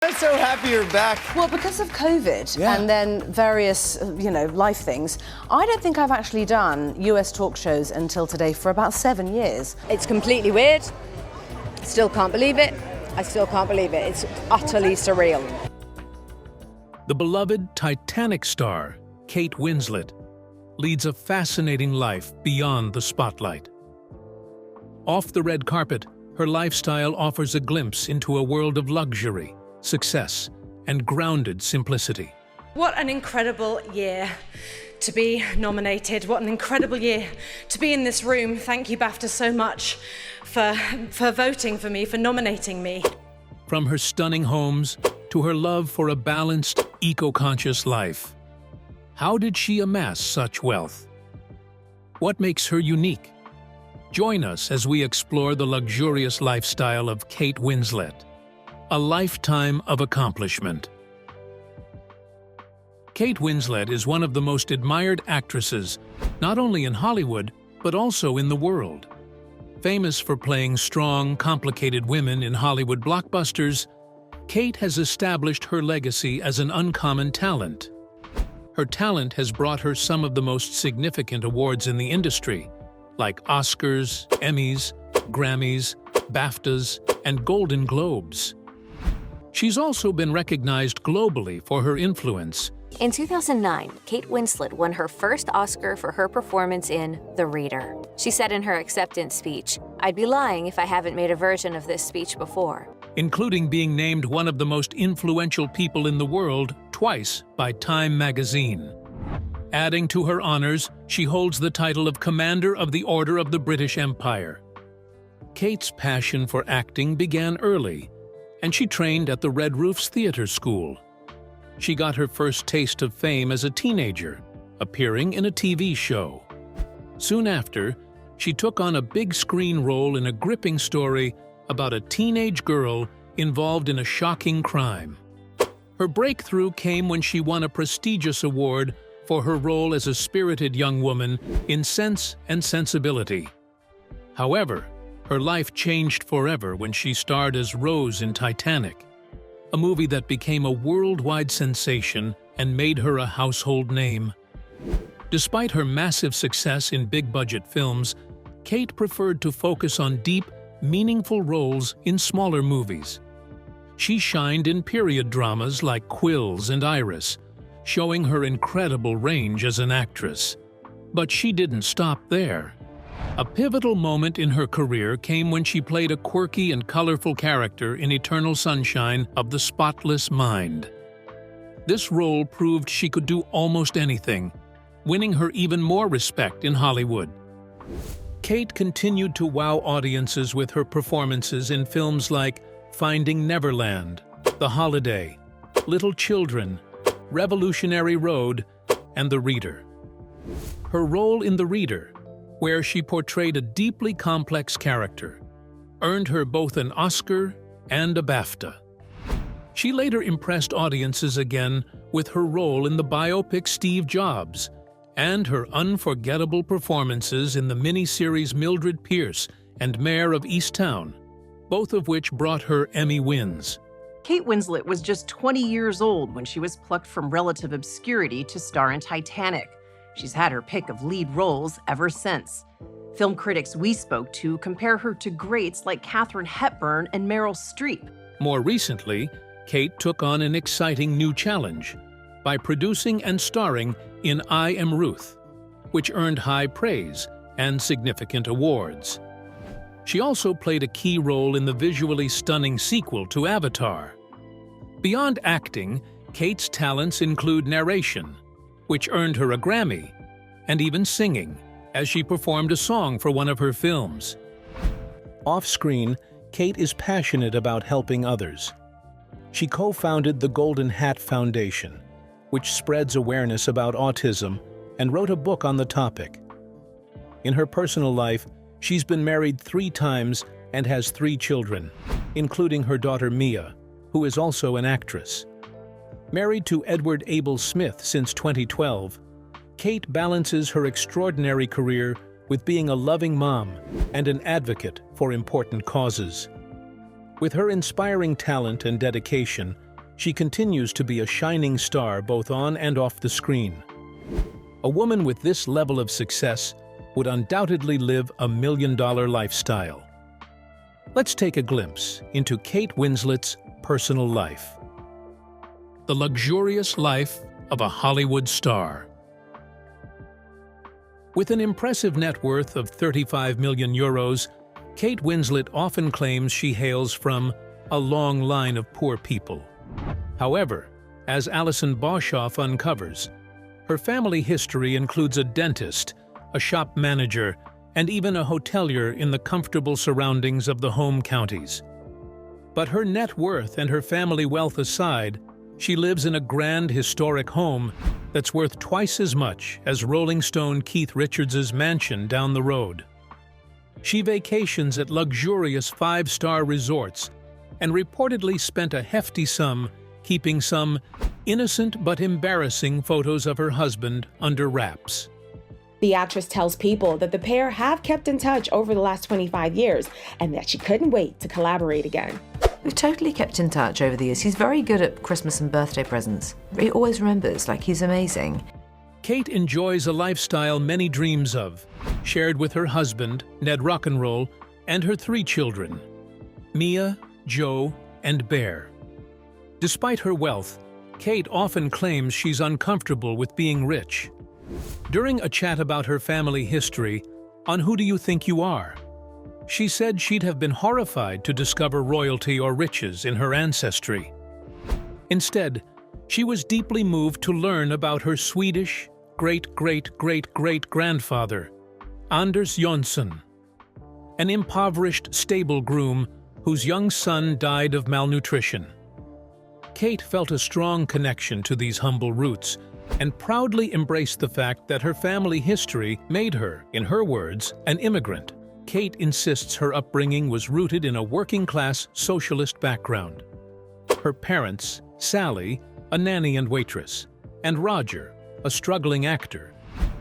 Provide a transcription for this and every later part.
I'm so happy you're back. Well, because of COVID and then various, life things, I don't think I've actually done US talk shows until today for about 7 years. It's completely weird. Still can't believe it. I still can't believe it. It's utterly surreal. The beloved Titanic star, Kate Winslet, leads a fascinating life beyond the spotlight. Off the red carpet, her lifestyle offers a glimpse into a world of luxury, success, and grounded simplicity. What an incredible year to be nominated. What an incredible year to be in this room. Thank you, BAFTA, so much for voting for me, for nominating me. From her stunning homes to her love for a balanced, eco-conscious life. How did she amass such wealth? What makes her unique? Join us as we explore the luxurious lifestyle of Kate Winslet. A lifetime of accomplishment. Kate Winslet is one of the most admired actresses, not only in Hollywood, but also in the world. Famous for playing strong, complicated women in Hollywood blockbusters, Kate has established her legacy as an uncommon talent. Her talent has brought her some of the most significant awards in the industry, like Oscars, Emmys, Grammys, BAFTAs, and Golden Globes. She's also been recognized globally for her influence. In 2009, Kate Winslet won her first Oscar for her performance in The Reader. She said in her acceptance speech, "I'd be lying if I haven't made a version of this speech before." Including being named one of the most influential people in the world twice by Time magazine. Adding to her honors, she holds the title of Commander of the Order of the British Empire. Kate's passion for acting began early, and she trained at the Red Roofs Theatre School. She got her first taste of fame as a teenager, appearing in a TV show. Soon after, she took on a big-screen role in a gripping story about a teenage girl involved in a shocking crime. Her breakthrough came when she won a prestigious award for her role as a spirited young woman in Sense and Sensibility. However, her life changed forever when she starred as Rose in Titanic, a movie that became a worldwide sensation and made her a household name. Despite her massive success in big-budget films, Kate preferred to focus on deep, meaningful roles in smaller movies. She shined in period dramas like Quills and Iris, showing her incredible range as an actress. But she didn't stop there. A pivotal moment in her career came when she played a quirky and colorful character in Eternal Sunshine of the Spotless Mind. This role proved she could do almost anything, winning her even more respect in Hollywood. Kate continued to wow audiences with her performances in films like Finding Neverland, The Holiday, Little Children, Revolutionary Road, and The Reader. Her role in The Reader, where she portrayed a deeply complex character, earned her both an Oscar and a BAFTA. She later impressed audiences again with her role in the biopic Steve Jobs and her unforgettable performances in the miniseries Mildred Pierce and Mayor of Easttown, both of which brought her Emmy wins. Kate Winslet was just 20 years old when she was plucked from relative obscurity to star in Titanic. She's had her pick of lead roles ever since. Film critics we spoke to compare her to greats like Katharine Hepburn and Meryl Streep. More recently, Kate took on an exciting new challenge by producing and starring in I Am Ruth, which earned high praise and significant awards. She also played a key role in the visually stunning sequel to Avatar. Beyond acting, Kate's talents include narration, which earned her a Grammy, and even singing, as she performed a song for one of her films. Off-screen, Kate is passionate about helping others. She co-founded the Golden Hat Foundation, which spreads awareness about autism, and wrote a book on the topic. In her personal life, she's been married 3 times and has 3 children, including her daughter Mia, who is also an actress. Married to Edward Abel Smith since 2012, Kate balances her extraordinary career with being a loving mom and an advocate for important causes. With her inspiring talent and dedication, she continues to be a shining star both on and off the screen. A woman with this level of success would undoubtedly live a million-dollar lifestyle. Let's take a glimpse into Kate Winslet's personal life. The luxurious life of a Hollywood star. With an impressive net worth of 35 million euros, Kate Winslet often claims she hails from a long line of poor people. However, as Alison Boshoff uncovers, her family history includes a dentist, a shop manager, and even a hotelier in the comfortable surroundings of the home counties. But her net worth and her family wealth aside, she lives in a grand historic home that's worth twice as much as Rolling Stone Keith Richards' mansion down the road. She vacations at luxurious 5-star resorts and reportedly spent a hefty sum keeping some innocent but embarrassing photos of her husband under wraps. The actress tells People that the pair have kept in touch over the last 25 years and that she couldn't wait to collaborate again. We've totally kept in touch over the years. He's very good at Christmas and birthday presents. He always remembers, he's amazing. Kate enjoys a lifestyle many dreams of, shared with her husband, Ned Rock'n'Roll, and her 3 children, Mia, Joe, and Bear. Despite her wealth, Kate often claims she's uncomfortable with being rich. During a chat about her family history on Who Do You Think You Are?, she said she'd have been horrified to discover royalty or riches in her ancestry. Instead, she was deeply moved to learn about her Swedish great-great-great-great-grandfather, Anders Jonsson, an impoverished stable groom whose young son died of malnutrition. Kate felt a strong connection to these humble roots and proudly embraced the fact that her family history made her, in her words, an immigrant. Kate insists her upbringing was rooted in a working-class socialist background. Her parents, Sally, a nanny and waitress, and Roger, a struggling actor,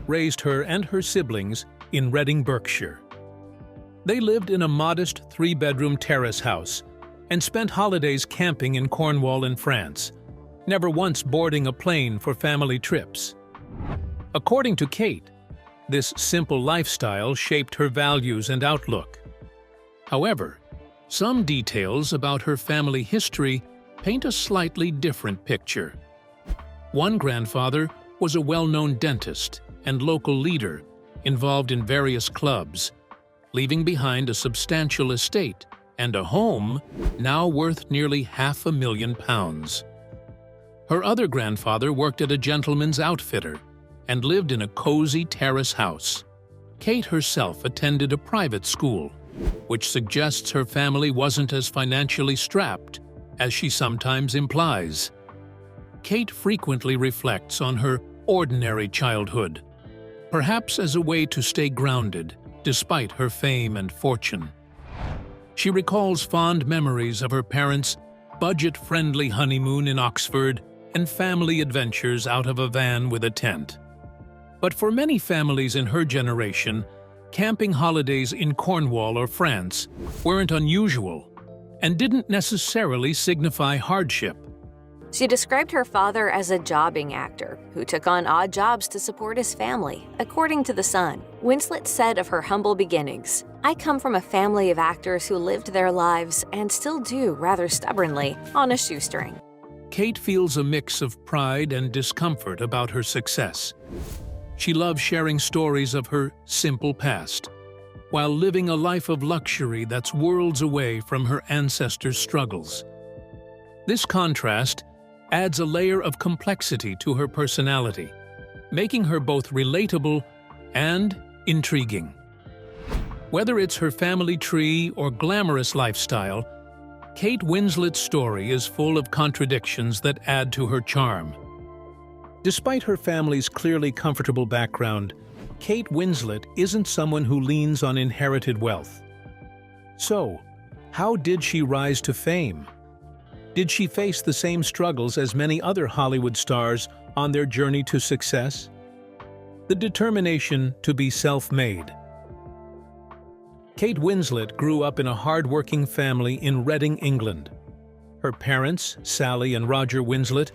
raised her and her siblings in Reading, Berkshire. They lived in a modest 3-bedroom terrace house and spent holidays camping in Cornwall in France, never once boarding a plane for family trips. According to Kate, this simple lifestyle shaped her values and outlook. However, some details about her family history paint a slightly different picture. One grandfather was a well-known dentist and local leader involved in various clubs, leaving behind a substantial estate and a home now worth nearly £500,000. Her other grandfather worked at a gentleman's outfitter and lived in a cozy terrace house. Kate herself attended a private school, which suggests her family wasn't as financially strapped as she sometimes implies. Kate frequently reflects on her ordinary childhood, perhaps as a way to stay grounded despite her fame and fortune. She recalls fond memories of her parents' budget-friendly honeymoon in Oxford and family adventures out of a van with a tent. But for many families in her generation, camping holidays in Cornwall or France weren't unusual and didn't necessarily signify hardship. She described her father as a jobbing actor who took on odd jobs to support his family, according to The Sun. Winslet said of her humble beginnings, "I come from a family of actors who lived their lives, and still do rather stubbornly, on a shoestring." Kate feels a mix of pride and discomfort about her success. She loves sharing stories of her simple past, while living a life of luxury that's worlds away from her ancestors' struggles. This contrast adds a layer of complexity to her personality, making her both relatable and intriguing. Whether it's her family tree or glamorous lifestyle, Kate Winslet's story is full of contradictions that add to her charm. Despite her family's clearly comfortable background, Kate Winslet isn't someone who leans on inherited wealth. So, how did she rise to fame? Did she face the same struggles as many other Hollywood stars on their journey to success? The determination to be self-made. Kate Winslet grew up in a hard-working family in Reading, England. Her parents, Sally and Roger Winslet,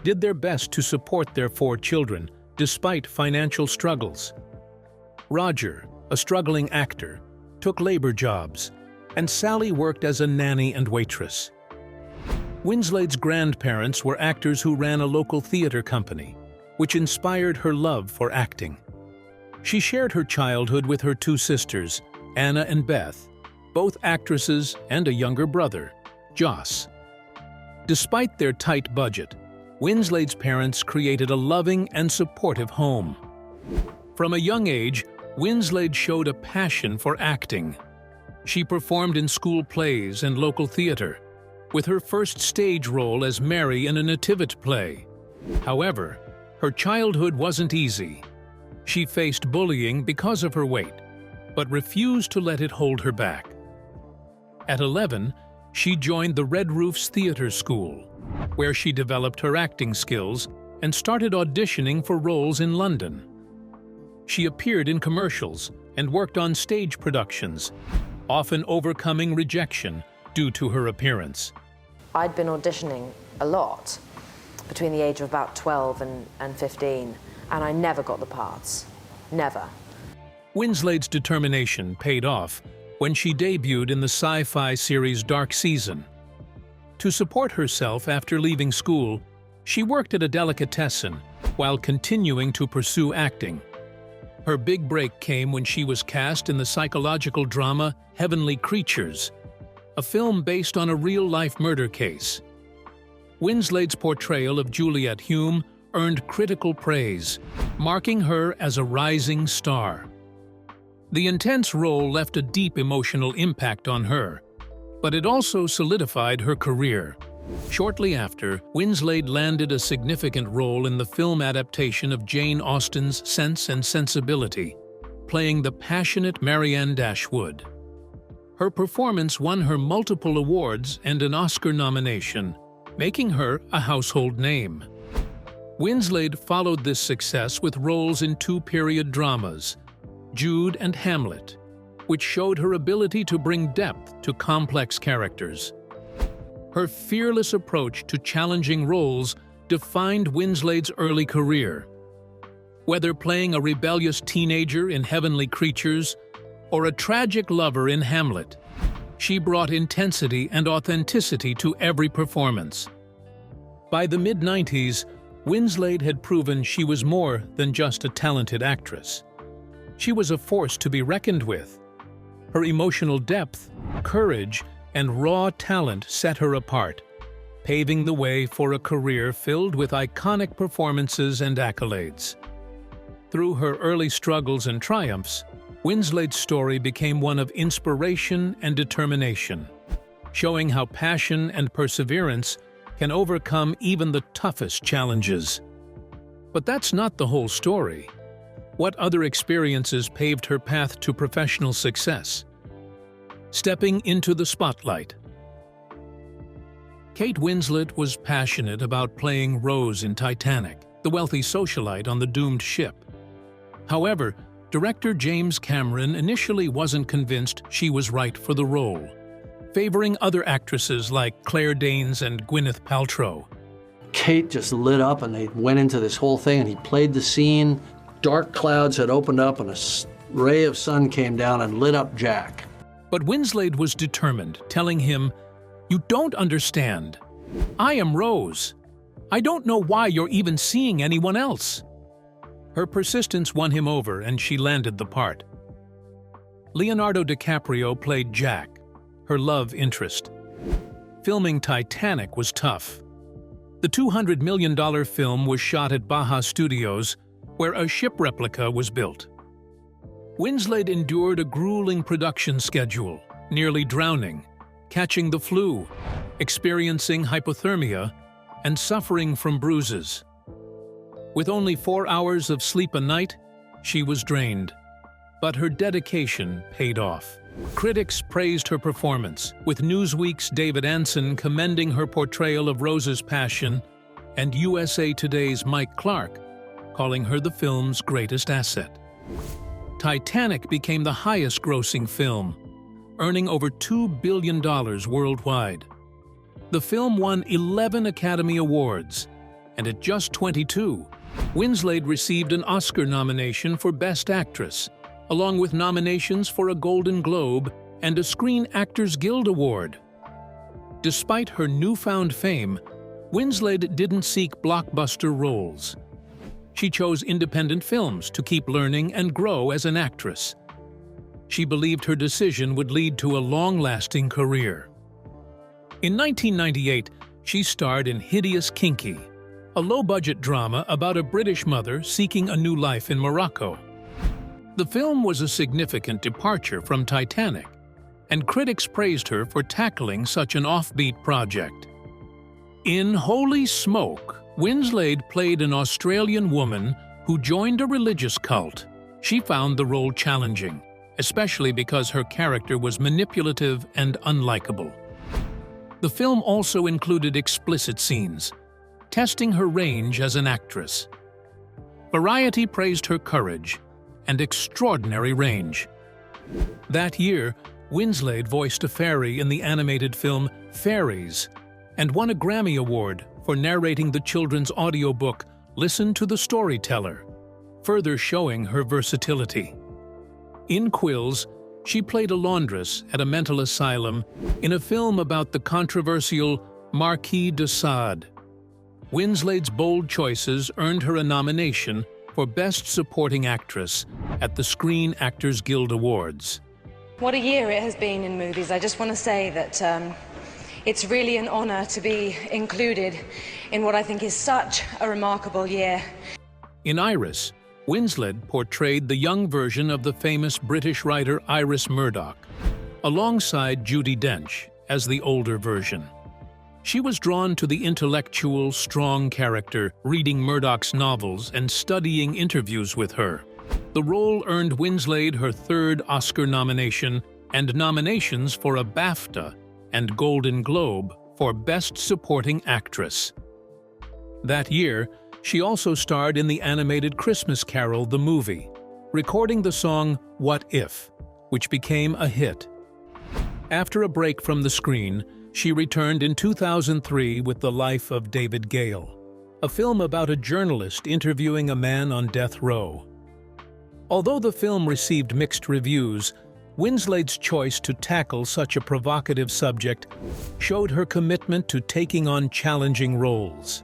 did their best to support their 4 children, despite financial struggles. Roger, a struggling actor, took labor jobs, and Sally worked as a nanny and waitress. Winslet's grandparents were actors who ran a local theater company, which inspired her love for acting. She shared her childhood with her 2 sisters, Anna and Beth, both actresses, and a younger brother, Joss. Despite their tight budget, Winslet's parents created a loving and supportive home. From a young age, Winslet showed a passion for acting. She performed in school plays and local theater, with her first stage role as Mary in a nativity play. However, her childhood wasn't easy. She faced bullying because of her weight, but refused to let it hold her back. At 11, she joined the Red Roofs Theater School, where she developed her acting skills and started auditioning for roles in London. She appeared in commercials and worked on stage productions, often overcoming rejection due to her appearance. I'd been auditioning a lot between the age of about 12 and 15, and I never got the parts. Never. Winslet's determination paid off when she debuted in the sci-fi series Dark Season. To support herself after leaving school, she worked at a delicatessen while continuing to pursue acting. Her big break came when she was cast in the psychological drama Heavenly Creatures, a film based on a real-life murder case. Winslet's portrayal of Juliet Hume earned critical praise, marking her as a rising star. The intense role left a deep emotional impact on her, but it also solidified her career. Shortly after, Winslet landed a significant role in the film adaptation of Jane Austen's Sense and Sensibility, playing the passionate Marianne Dashwood. Her performance won her multiple awards and an Oscar nomination, making her a household name. Winslet followed this success with roles in 2 period dramas, Jude and Hamlet, which showed her ability to bring depth to complex characters. Her fearless approach to challenging roles defined Winslet's early career. Whether playing a rebellious teenager in Heavenly Creatures or a tragic lover in Hamlet, she brought intensity and authenticity to every performance. By the mid-90s, Winslet had proven she was more than just a talented actress. She was a force to be reckoned with. Her emotional depth, courage, and raw talent set her apart, paving the way for a career filled with iconic performances and accolades. Through her early struggles and triumphs, Winslet's story became one of inspiration and determination, showing how passion and perseverance can overcome even the toughest challenges. But that's not the whole story. What other experiences paved her path to professional success? Stepping into the spotlight. Kate Winslet was passionate about playing Rose in Titanic, the wealthy socialite on the doomed ship. However, director James Cameron initially wasn't convinced she was right for the role, favoring other actresses like Claire Danes and Gwyneth Paltrow. Kate just lit up and they went into this whole thing and he played the scene. Dark clouds had opened up and a ray of sun came down and lit up Jack. But Winslet was determined, telling him, "You don't understand. I am Rose. I don't know why you're even seeing anyone else." Her persistence won him over and she landed the part. Leonardo DiCaprio played Jack, her love interest. Filming Titanic was tough. The $200 million film was shot at Baja Studios, where a ship replica was built. Winslet endured a grueling production schedule, nearly drowning, catching the flu, experiencing hypothermia, and suffering from bruises. With only 4 hours of sleep a night, she was drained. But her dedication paid off. Critics praised her performance, with Newsweek's David Anson commending her portrayal of Rose's passion, and USA Today's Mike Clark calling her the film's greatest asset. Titanic became the highest-grossing film, earning over $2 billion worldwide. The film won 11 Academy Awards, and at just 22, Winslet received an Oscar nomination for Best Actress, along with nominations for a Golden Globe and a Screen Actors Guild Award. Despite her newfound fame, Winslet didn't seek blockbuster roles. She chose independent films to keep learning and grow as an actress. She believed her decision would lead to a long-lasting career. In 1998, she starred in Hideous Kinky, a low-budget drama about a British mother seeking a new life in Morocco. The film was a significant departure from Titanic, and critics praised her for tackling such an offbeat project. In Holy Smoke, Winslet played an Australian woman who joined a religious cult. She found the role challenging, especially because her character was manipulative and unlikable. The film also included explicit scenes, testing her range as an actress. Variety praised her courage and extraordinary range. That year, Winslet voiced a fairy in the animated film Fairies and won a Grammy Award for narrating the children's audiobook Listen to the Storyteller, further showing her versatility. In Quills, she played a laundress at a mental asylum in a film about the controversial Marquis de Sade. Winslet's bold choices earned her a nomination for Best Supporting Actress at the Screen Actors Guild Awards. What a year it has been in movies. I just want to say that it's really an honor to be included in what I think is such a remarkable year. In Iris, Winslet portrayed the young version of the famous British writer Iris Murdoch, alongside Judi Dench as the older version. She was drawn to the intellectual, strong character, reading Murdoch's novels and studying interviews with her. The role earned Winslet her third Oscar nomination and nominations for a BAFTA and Golden Globe for Best Supporting Actress. That year, she also starred in the animated Christmas Carol the movie, recording the song What If, which became a hit. After a break from the screen, she returned in 2003 with The Life of David Gale, a film about a journalist interviewing a man on death row. Although the film received mixed reviews, Winslet's choice to tackle such a provocative subject showed her commitment to taking on challenging roles.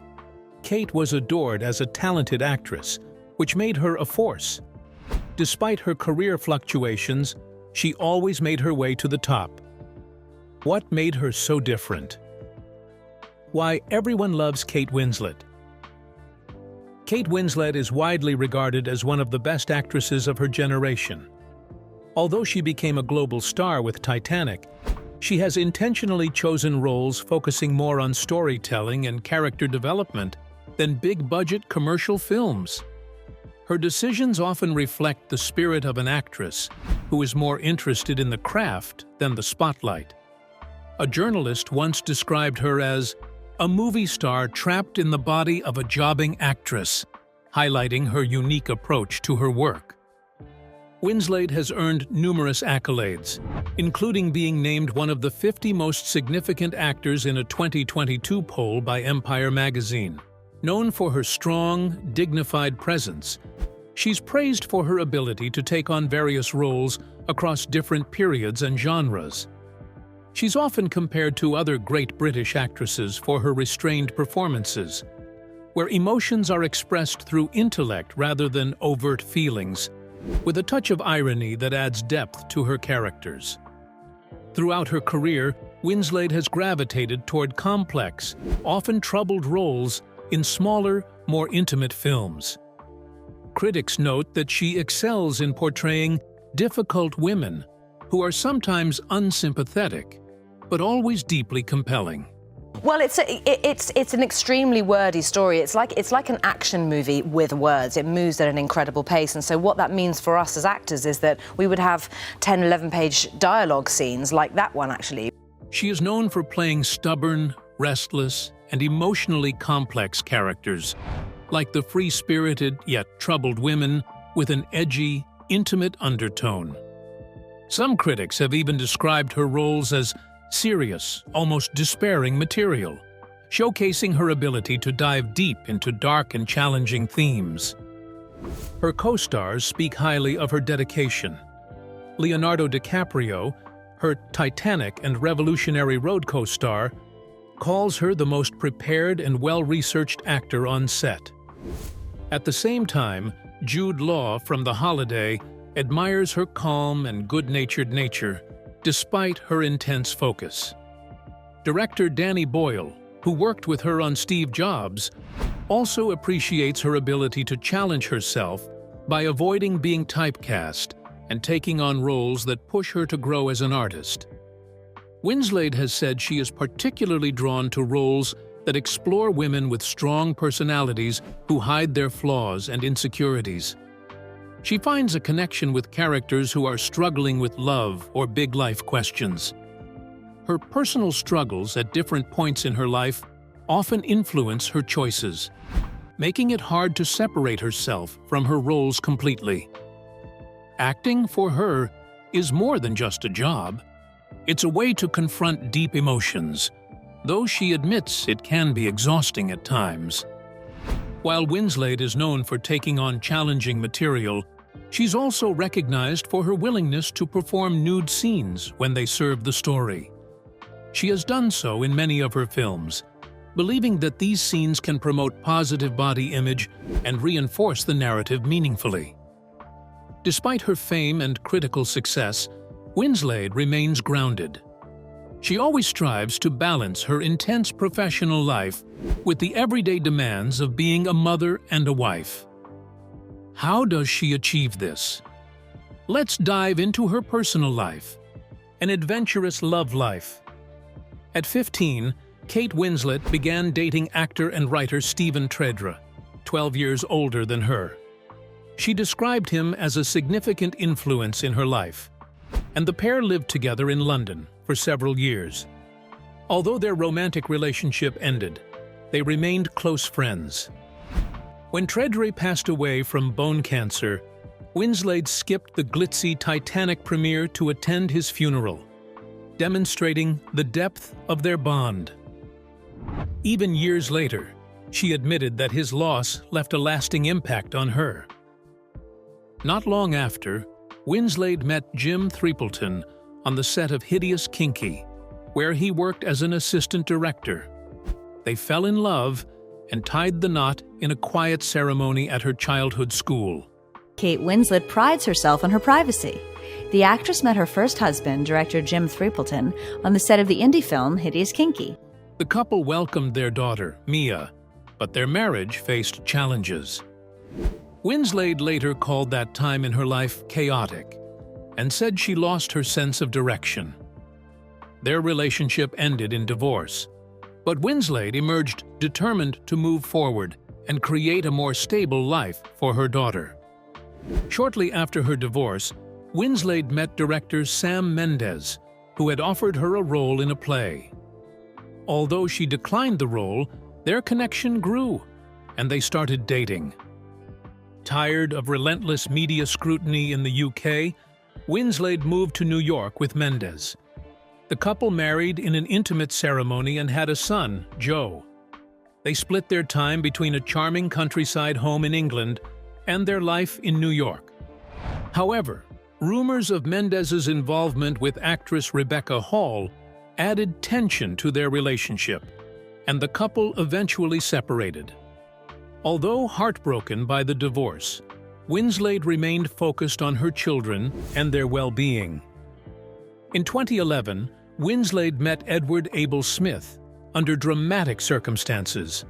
Kate was adored as a talented actress, which made her a force. Despite her career fluctuations, she always made her way to the top. What made her so different? Why everyone loves Kate Winslet. Kate Winslet is widely regarded as one of the best actresses of her generation. Although she became a global star with Titanic, she has intentionally chosen roles focusing more on storytelling and character development than big-budget commercial films. Her decisions often reflect the spirit of an actress who is more interested in the craft than the spotlight. A journalist once described her as a movie star trapped in the body of a jobbing actress, highlighting her unique approach to her work. Winslet has earned numerous accolades, including being named one of the 50 most significant actors in a 2022 poll by Empire magazine. Known for her strong, dignified presence, she's praised for her ability to take on various roles across different periods and genres. She's often compared to other great British actresses for her restrained performances, where emotions are expressed through intellect rather than overt feelings, with a touch of irony that adds depth to her characters. Throughout her career, Winslet has gravitated toward complex, often troubled roles in smaller, more intimate films. Critics note that she excels in portraying difficult women who are sometimes unsympathetic, but always deeply compelling. Well, it's an extremely wordy story. It's like an action movie with words. It moves at an incredible pace, and so what that means for us as actors is that we would have 10, 11-page dialogue scenes like that one, actually. She is known for playing stubborn, restless, and emotionally complex characters, like the free-spirited yet troubled women with an edgy, intimate undertone. Some critics have even described her roles as serious, almost despairing material, showcasing her ability to dive deep into dark and challenging themes. Her co-stars speak highly of her dedication. Leonardo DiCaprio, her Titanic and Revolutionary Road co-star, calls her the most prepared and well-researched actor on set. At the same time, Jude Law from The Holiday admires her calm and good-natured nature, despite her intense focus. Director Danny Boyle, who worked with her on Steve Jobs, also appreciates her ability to challenge herself by avoiding being typecast and taking on roles that push her to grow as an artist. Winslet has said she is particularly drawn to roles that explore women with strong personalities who hide their flaws and insecurities. She finds a connection with characters who are struggling with love or big life questions. Her personal struggles at different points in her life often influence her choices, making it hard to separate herself from her roles completely. Acting, for her, is more than just a job. It's a way to confront deep emotions, though she admits it can be exhausting at times. While Winslet is known for taking on challenging material, she's also recognized for her willingness to perform nude scenes when they serve the story. She has done so in many of her films, believing that these scenes can promote positive body image and reinforce the narrative meaningfully. Despite her fame and critical success, Winslet remains grounded. She always strives to balance her intense professional life with the everyday demands of being a mother and a wife. How does she achieve this? Let's dive into her personal life. An adventurous love life. At 15, Kate Winslet began dating actor and writer Stephen Tredra, 12 years older than her. She described him as a significant influence in her life, and the pair lived together in London for several years. Although their romantic relationship ended, they remained close friends. When Tredra passed away from bone cancer, Winslet skipped the glitzy Titanic premiere to attend his funeral, demonstrating the depth of their bond. Even years later, she admitted that his loss left a lasting impact on her. Not long after, Winslet met Jim Threepleton on the set of Hideous Kinky, where he worked as an assistant director. They fell in love and tied the knot in a quiet ceremony at her childhood school. Kate Winslet prides herself on her privacy. The actress met her first husband, director Jim Threepleton, on the set of the indie film Hideous Kinky. The couple welcomed their daughter, Mia, but their marriage faced challenges. Winslet later called that time in her life chaotic and said she lost her sense of direction. Their relationship ended in divorce, but Winslet emerged determined to move forward and create a more stable life for her daughter. Shortly after her divorce, Winslet met director Sam Mendes, who had offered her a role in a play. Although she declined the role, their connection grew, and they started dating. Tired of relentless media scrutiny in the UK, Winslet moved to New York with Mendes. The couple married in an intimate ceremony and had a son, Joe. They split their time between a charming countryside home in England and their life in New York. However, rumors of Mendes's involvement with actress Rebecca Hall added tension to their relationship, and the couple eventually separated. Although heartbroken by the divorce, Winslet remained focused on her children and their well-being. In 2011, Winslet met Edward Abel Smith under dramatic circumstances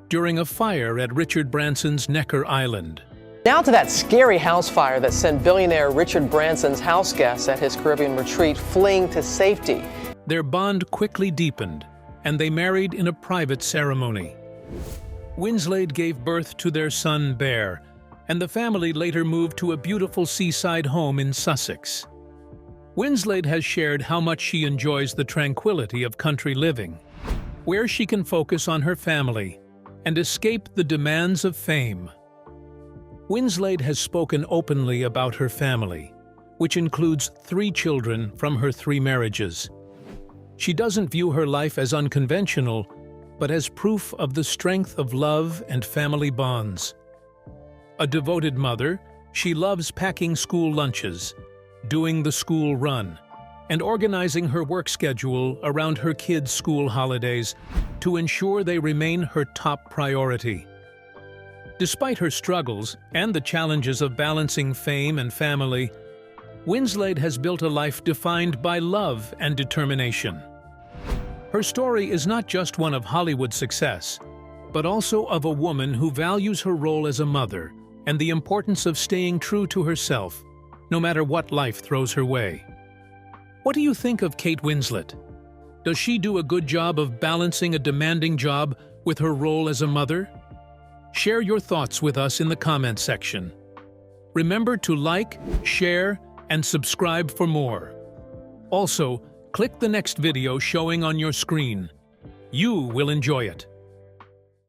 during a fire at Richard Branson's Necker Island. Now to that scary house fire that sent billionaire Richard Branson's house guests at his Caribbean retreat fleeing to safety. Their bond quickly deepened, and they married in a private ceremony. Winslet gave birth to their son Bear, and the family later moved to a beautiful seaside home in Sussex. Winslet has shared how much she enjoys the tranquility of country living, where she can focus on her family and escape the demands of fame. Winslet has spoken openly about her family, which includes 3 children from her 3 marriages. She doesn't view her life as unconventional, but as proof of the strength of love and family bonds. A devoted mother, she loves packing school lunches, doing the school run, and organizing her work schedule around her kids' school holidays to ensure they remain her top priority. Despite her struggles and the challenges of balancing fame and family, Winslet has built a life defined by love and determination. Her story is not just one of Hollywood success, but also of a woman who values her role as a mother and the importance of staying true to herself, no matter what life throws her way. What do you think of Kate Winslet? Does she do a good job of balancing a demanding job with her role as a mother? Share your thoughts with us in the comments section. Remember to like, share, and subscribe for more. Also, click the next video showing on your screen. You will enjoy it.